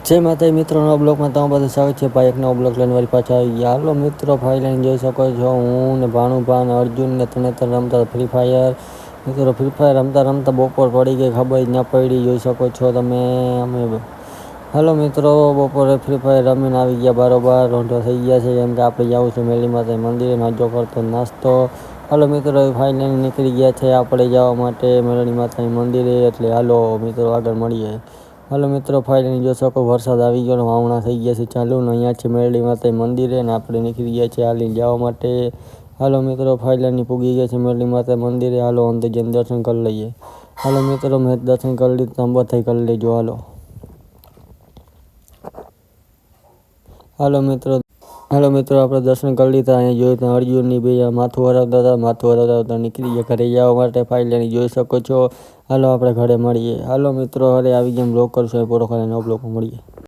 જય માતાજી મિત્રો, નવા બ્લોગમાં તમારું બધું સ્વાગત છે. ભાઈ એક નવો બ્લોગ લઈને મારી પાછા આવી ગયા. હાલો મિત્રો, ફાઇલ લઈને જોઈ શકો છો. હું ને ભાનુભા ને અર્જુન ને તનેતર રમતા ફ્રી ફાયર. મિત્રો ફ્રી ફાયર રમતા રમતા બપોર પડી ગઈ, ખબર જ ના પડી. જોઈ શકો છો તમે. હાલો મિત્રો, બપોરે ફ્રી ફાયર રમીને આવી ગયા, બારોબાર રોંઢો થઈ ગયા છે. કેમ કે આપણે જવું છું મેલી માતા મંદિરે નાજો કરતો નાસ્તો. હાલો મિત્રો, ફાઇલ લઈને નીકળી ગયા છે આપણે જવા માટે મેરડી માતાની મંદિરે. એટલે હાલો મિત્રો, આગળ મળીએ. હાલો મિત્રો, ફાઇનલી જોઈ શકો વરસાદ આવી ગયો, વાવણા થઈ ગયા છે ચાલુ ને અહીંયા છે મેરડી માતા મંદિરે ને આપણે નીકળી ગયા છે હાલીને જવા માટે. હાલો મિત્રો, ફાઇનલી પૂગી ગયા છે મેરડી માતા મંદિરે. હાલો અંદર જઈને દર્શન કરી લઈએ. હાલો મિત્રો, મેં દર્શન કરી લીધું, તમે બધા કરી લેજો. હાલો મિત્રો, આપણે દર્શન કરી લીધા. અહીંયા જોયું તો અર્જુનની બે માથું હરાવતા નીકળી ગયા ઘરે જવા માટે. ફાઇનલી જોઈ શકો છો. હાલો આપણે ઘરે મળીએ. હાલો મિત્રો, હવે આવી ગયા બ્લોગ કરશો પૂરો કરીને બ્લોગમાં મળીએ.